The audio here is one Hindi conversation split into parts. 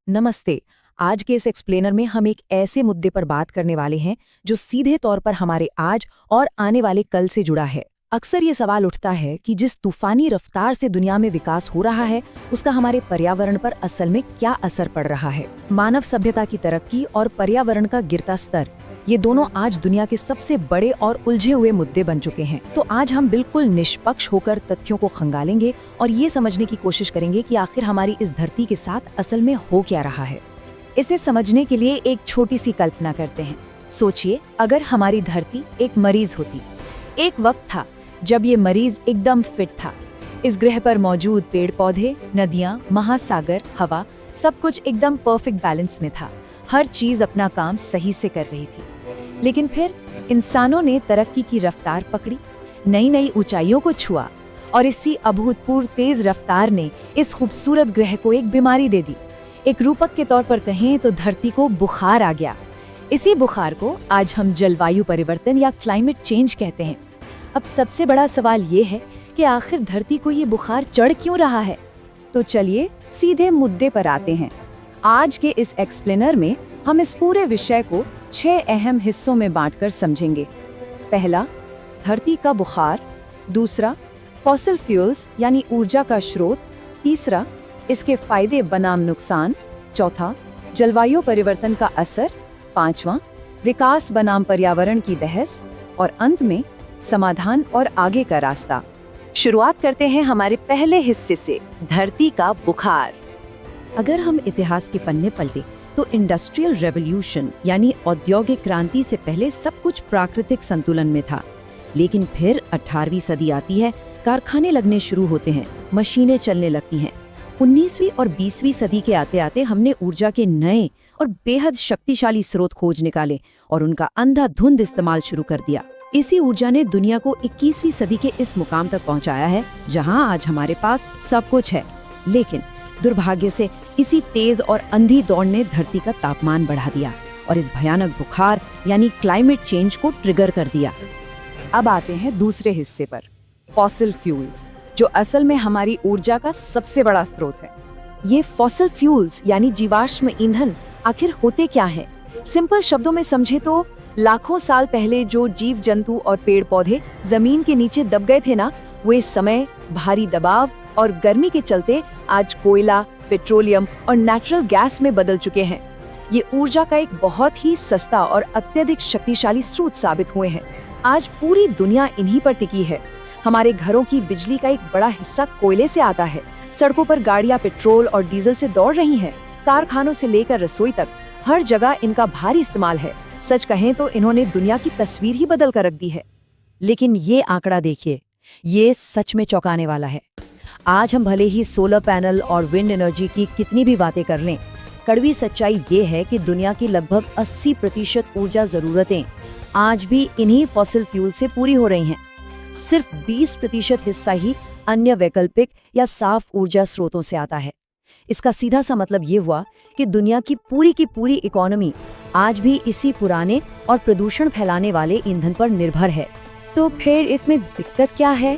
नमस्ते। आज के इस एक्सप्लेनर में हम एक ऐसे मुद्दे पर बात करने वाले हैं जो सीधे तौर पर हमारे आज और आने वाले कल से जुड़ा है। अक्सर ये सवाल उठता है कि जिस तूफानी रफ्तार से दुनिया में विकास हो रहा है उसका हमारे पर्यावरण पर असल में क्या असर पड़ रहा है। मानव सभ्यता की तरक्की और पर्यावरण का गिरता स्तर, ये दोनों आज दुनिया के सबसे बड़े और उलझे हुए मुद्दे बन चुके हैं। तो आज हम बिल्कुल निष्पक्ष होकर तथ्यों को खंगालेंगे और ये समझने की कोशिश करेंगे कि आखिर हमारी इस धरती के साथ असल में हो क्या रहा है। इसे समझने के लिए एक छोटी सी कल्पना करते हैं। सोचिए, अगर हमारी धरती एक मरीज होती। एक वक्त था जब ये मरीज एकदम फिट था। इस ग्रह पर मौजूद पेड़ पौधे, नदियाँ, महासागर, हवा, सब कुछ एकदम परफेक्ट बैलेंस में था। हर चीज अपना काम सही से कर रही थी। लेकिन फिर इंसानों ने तरक्की की रफ्तार पकड़ी, नई नई ऊंचाइयों को छुआ और इसी अभूतपूर्व तेज रफ्तार ने इस खूबसूरत ग्रह को एक बीमारी दे दी। एक रूपक के तौर पर कहें तो धरती को बुखार आ गया। इसी बुखार को आज हम जलवायु परिवर्तन या क्लाइमेट चेंज कहते हैं। अब सबसे बड़ा सवाल ये है कि आखिर धरती को ये बुखार चढ़ क्यों रहा है। तो चलिए सीधे मुद्दे पर आते हैं। आज के इस एक्सप्लेनर में हम इस पूरे विषय को 6 अहम हिस्सों में बांटकर समझेंगे। पहला, धरती का बुखार। दूसरा, फॉसिल फ्यूल्स यानी ऊर्जा का स्रोत। तीसरा, इसके फायदे बनाम नुकसान। चौथा, जलवायु परिवर्तन का असर। पांचवा, विकास बनाम पर्यावरण की बहस। और अंत में समाधान और आगे का रास्ता। शुरुआत करते हैं हमारे पहले हिस्से से, धरती का बुखार। अगर हम इतिहास के पन्ने पलटे तो इंडस्ट्रियल रेवोल्यूशन यानी औद्योगिक क्रांति से पहले सब कुछ प्राकृतिक संतुलन में था। लेकिन फिर 18वीं सदी आती है, कारखाने लगने शुरू होते हैं, मशीनें चलने लगती हैं। 19वीं और 20वीं सदी के आते आते हमने ऊर्जा के नए और बेहद शक्तिशाली स्रोत खोज निकाले और उनका अंधाधुंध इस्तेमाल शुरू कर दिया। इसी ऊर्जा ने दुनिया को 21वीं सदी के इस मुकाम तक पहुंचाया है जहां आज हमारे पास सब कुछ है। लेकिन दुर्भाग्य से इसी तेज और अंधी दौड़ ने धरती का तापमान बढ़ा दिया और इस भयानक बुखार यानी क्लाइमेट चेंज को ट्रिगर कर दिया। अब आते हैं दूसरे हिस्से पर, फॉसिल फ्यूल्स, जो असल में हमारी ऊर्जा का सबसे बड़ा स्रोत है। ये फॉसिल फ्यूल्स यानी जीवाश्म ईंधन आखिर होते क्या हैं? सिंपल शब्दों में समझे तो लाखों साल पहले जो जीव जंतु और पेड़ पौधे जमीन के नीचे दब गए थे ना, वे समय, भारी दबाव और गर्मी के चलते आज कोयला, पेट्रोलियम और नेचुरल गैस में बदल चुके हैं। ये ऊर्जा का एक बहुत ही सस्ता और अत्यधिक शक्तिशाली स्रोत साबित हुए हैं। आज पूरी दुनिया इन्हीं पर टिकी है। हमारे घरों की बिजली का एक बड़ा हिस्सा कोयले से आता है। सड़कों पर गाड़ियां पेट्रोल और डीजल से दौड़ रही हैं। कारखानों से लेकर रसोई तक हर जगह इनका भारी इस्तेमाल है। सच कहें तो इन्होंने दुनिया की तस्वीर ही बदल कर रख दी है। लेकिन ये आंकड़ा देखिए, ये सच में चौंकाने वाला है। आज हम भले ही सोलर पैनल और विंड एनर्जी की कितनी भी बातें कर लें, कड़वी सच्चाई ये है कि दुनिया की लगभग 80% ऊर्जा जरूरतें आज भी इन्हीं फॉसिल फ्यूल से पूरी हो रही हैं। सिर्फ 20% हिस्सा ही अन्य वैकल्पिक या साफ ऊर्जा स्रोतों से आता है। इसका सीधा सा मतलब ये हुआ कि दुनिया की पूरी इकोनॉमी आज भी इसी पुराने और प्रदूषण फैलाने वाले ईंधन पर निर्भर है। तो फिर इसमें दिक्कत क्या है?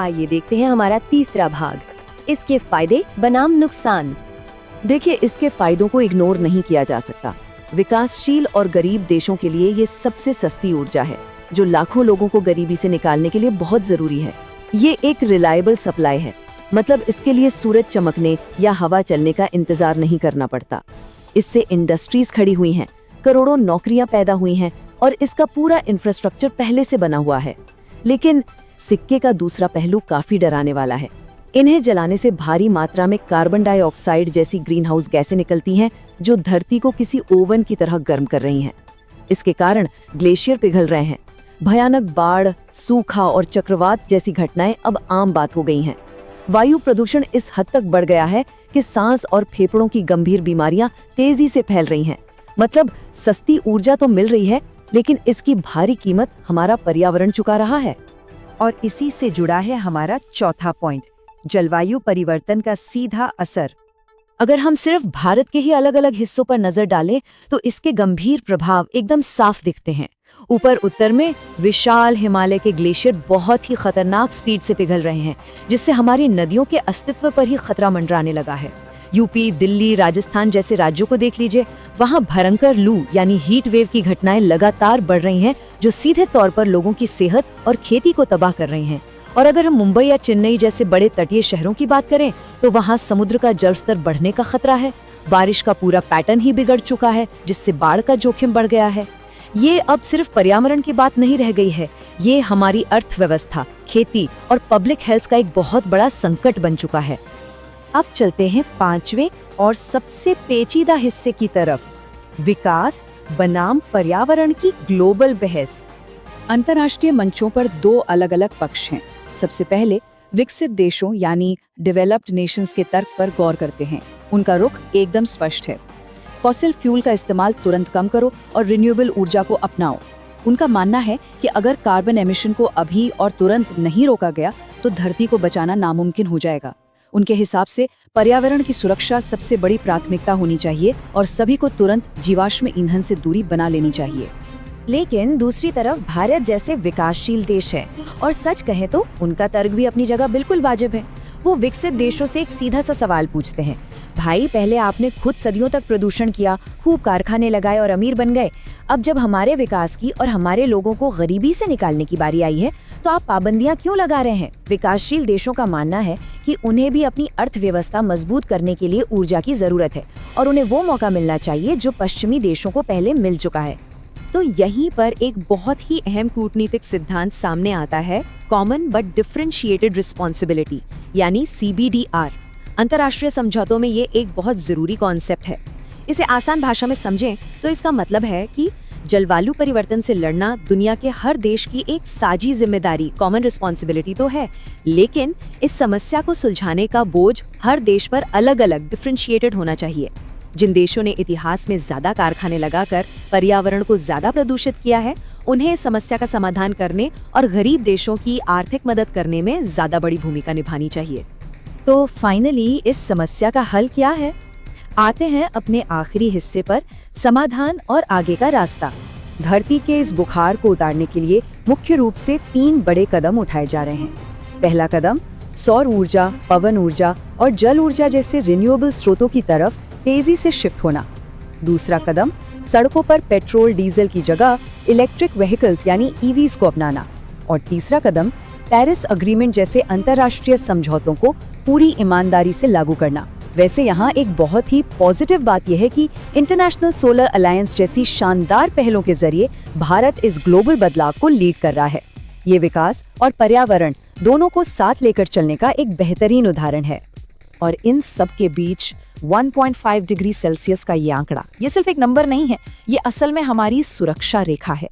आइए देखते हैं हमारा तीसरा भाग, इसके फायदे बनाम नुकसान। देखिए, इसके फायदों को इग्नोर नहीं किया जा सकता। विकासशील और गरीब देशों के लिए ये सबसे सस्ती ऊर्जा है जो लाखों लोगों को गरीबी से निकालने के लिए बहुत जरूरी है। ये एक रिलायबल सप्लाई है, मतलब इसके लिए सूरज चमकने या हवा चलने का इंतजार नहीं करना पड़ता। इससे इंडस्ट्रीज खड़ी हुई हैं, करोड़ों नौकरियां पैदा हुई हैं और इसका पूरा इंफ्रास्ट्रक्चर पहले से बना हुआ है। लेकिन सिक्के का दूसरा पहलू काफी डराने वाला है। इन्हें जलाने से भारी मात्रा में कार्बन डाइऑक्साइड जैसी ग्रीन हाउस गैसें निकलती हैं जो धरती को किसी ओवन की तरह गर्म कर रही हैं। इसके कारण ग्लेशियर पिघल रहे हैं। भयानक बाढ़, सूखा और चक्रवात जैसी घटनाएं अब आम बात हो गई हैं। वायु प्रदूषण इस हद तक बढ़ गया है कि सांस और फेफड़ों की गंभीर बीमारियां तेजी से फैल रही हैं। मतलब सस्ती ऊर्जा तो मिल रही है, लेकिन इसकी भारी कीमत हमारा पर्यावरण चुका रहा है। और इसी से जुड़ा है हमारा चौथा पॉइंट, जलवायु परिवर्तन का सीधा असर। अगर हम सिर्फ भारत के ही अलग अलग हिस्सों पर नजर डालें तो इसके गंभीर प्रभाव एकदम साफ दिखते हैं। ऊपर उत्तर में विशाल हिमालय के ग्लेशियर बहुत ही खतरनाक स्पीड से पिघल रहे हैं, जिससे हमारी नदियों के अस्तित्व पर ही खतरा मंडराने लगा है। यूपी, दिल्ली, राजस्थान जैसे राज्यों को देख लीजिए, वहाँ भयंकर लू यानी हीट वेव की घटनाएं लगातार बढ़ रही हैं, जो सीधे तौर पर लोगों की सेहत और खेती को तबाह कर रही हैं। और अगर हम मुंबई या चेन्नई जैसे बड़े तटीय शहरों की बात करें, तो वहाँ समुद्र का जलस्तर बढ़ने का खतरा है। बारिश का पूरा पैटर्न ही बिगड़ चुका है, जिससे बाढ़ का जोखिम बढ़ गया है। ये अब सिर्फ पर्यावरण की बात नहीं रह गई है, ये हमारी अर्थव्यवस्था, खेती और पब्लिक हेल्थ का एक बहुत बड़ा संकट बन चुका है। अब चलते हैं 5वें और सबसे पेचीदा हिस्से की तरफ, विकास बनाम पर्यावरण की ग्लोबल बहस। अंतर्राष्ट्रीय मंचों पर 2 अलग-अलग पक्ष हैं। सबसे पहले विकसित देशों यानी डेवलप्ड नेशंस के तर्क पर गौर करते हैं। उनका रुख एकदम स्पष्ट है। फॉसिल फ्यूल का इस्तेमाल तुरंत कम करो और रिन्यूएबल ऊर्जा को अपनाओ। उनका मानना है कि अगर कार्बन एमिशन को अभी और तुरंत नहीं रोका गया तो धरती को बचाना नामुमकिन हो जाएगा। उनके हिसाब से पर्यावरण की सुरक्षा सबसे बड़ी प्राथमिकता होनी चाहिए और सभी को तुरंत जीवाश्म ईंधन से दूरी बना लेनी चाहिए। लेकिन दूसरी तरफ भारत जैसे विकासशील देश है, और सच कहे तो उनका तर्क भी अपनी जगह बिल्कुल वाजिब है। वो विकसित देशों से एक सीधा सा सवाल पूछते हैं, भाई पहले आपने खुद सदियों तक प्रदूषण किया, खूब कारखाने लगाए और अमीर बन गए। अब जब हमारे विकास की और हमारे लोगों को गरीबी से निकालने की बारी आई है, तो आप पाबंदियां क्यों लगा रहे हैं? विकासशील देशों का मानना है कि उन्हें भी अपनी अर्थव्यवस्था मजबूत करने के लिए ऊर्जा की जरूरत है और उन्हें वो मौका मिलना चाहिए जो पश्चिमी देशों को पहले मिल चुका है। तो यहीं पर एक बहुत ही अहम कूटनीतिक सिद्धांत सामने आता है, कॉमन बट डिफरेंशिएटेड रिस्पॉन्सिबिलिटी यानी CBDR। अंतर्राष्ट्रीय समझौतों में ये एक बहुत जरूरी कॉन्सेप्ट है। इसे आसान भाषा में समझें तो इसका मतलब है कि जलवायु परिवर्तन से लड़ना दुनिया के हर देश की एक साझी जिम्मेदारी, कॉमन रिस्पॉन्सिबिलिटी तो है, लेकिन इस समस्या को सुलझाने का बोझ हर देश पर अलग अलग डिफरेंशिएटेड होना चाहिए। जिन देशों ने इतिहास में ज्यादा कारखाने लगाकर पर्यावरण को ज्यादा प्रदूषित किया है, उन्हें इस समस्या का समाधान करने और गरीब देशों की आर्थिक मदद करने में ज्यादा बड़ी भूमिका निभानी चाहिए। तो फाइनली इस समस्या का हल क्या है? आते हैं अपने आखिरी हिस्से पर, समाधान और आगे का रास्ता। धरती के इस बुखार को उतारने के लिए मुख्य रूप से 3 बड़े कदम उठाए जा रहे हैं। पहला कदम सौर ऊर्जा, पवन ऊर्जा और जल ऊर्जा जैसे रिन्यूएबल स्रोतों की तरफ तेजी से शिफ्ट होना। दूसरा कदम सड़कों पर पेट्रोल डीजल की जगह इलेक्ट्रिक व्हीकल्स यानी EVs को अपनाना। और तीसरा कदम पेरिस अग्रीमेंट जैसे अंतर्राष्ट्रीय समझौतों को पूरी ईमानदारी से लागू करना। वैसे यहाँ एक बहुत ही पॉजिटिव बात यह है कि इंटरनेशनल सोलर अलायंस जैसी शानदार पहलों के जरिए भारत इस ग्लोबल बदलाव को लीड कर रहा है। ये विकास और पर्यावरण दोनों को साथ लेकर चलने का एक बेहतरीन उदाहरण है। और इन सब के बीच 1.5 डिग्री सेल्सियस का ये आंकड़ा, ये सिर्फ एक नंबर नहीं है, ये असल में हमारी सुरक्षा रेखा है।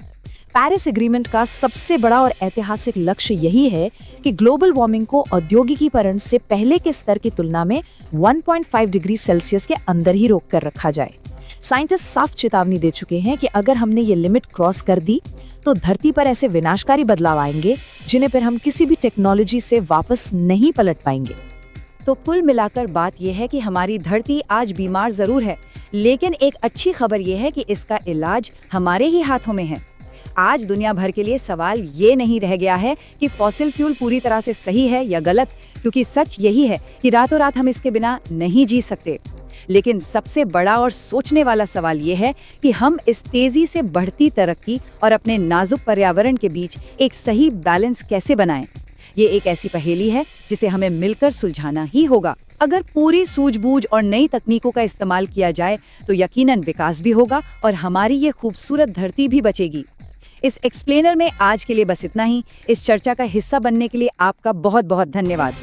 पेरिस एग्रीमेंट का सबसे बड़ा और ऐतिहासिक लक्ष्य यही है कि ग्लोबल वार्मिंग को औद्योगिकीकरण से पहले के स्तर की तुलना में 1.5 डिग्री सेल्सियस के अंदर ही रोक कर रखा जाए। साइंटिस्ट साफ चेतावनी दे चुके हैं कि अगर हमने ये लिमिट क्रॉस कर दी तो धरती पर ऐसे विनाशकारी बदलाव आएंगे जिन्हें फिर हम किसी भी टेक्नोलॉजी से वापस नहीं पलट पाएंगे। तो कुल मिलाकर बात यह है कि हमारी धरती आज बीमार जरूर है, लेकिन एक अच्छी खबर यह है कि इसका इलाज हमारे ही हाथों में है। आज दुनिया भर के लिए सवाल ये नहीं रह गया है कि फॉसिल फ्यूल पूरी तरह से सही है या गलत, क्योंकि सच यही है कि रातों रात हम इसके बिना नहीं जी सकते। लेकिन सबसे बड़ा और सोचने वाला सवाल ये है कि हम इस तेजी से बढ़ती तरक्की और अपने नाजुक पर्यावरण के बीच एक सही बैलेंस कैसे बनाएं। ये एक ऐसी पहेली है जिसे हमें मिलकर सुलझाना ही होगा। अगर पूरी सूझबूझ और नई तकनीकों का इस्तेमाल किया जाए तो यकीनन विकास भी होगा और हमारी ये खूबसूरत धरती भी बचेगी। इस एक्सप्लेनर में आज के लिए बस इतना ही। इस चर्चा का हिस्सा बनने के लिए आपका बहुत बहुत धन्यवाद।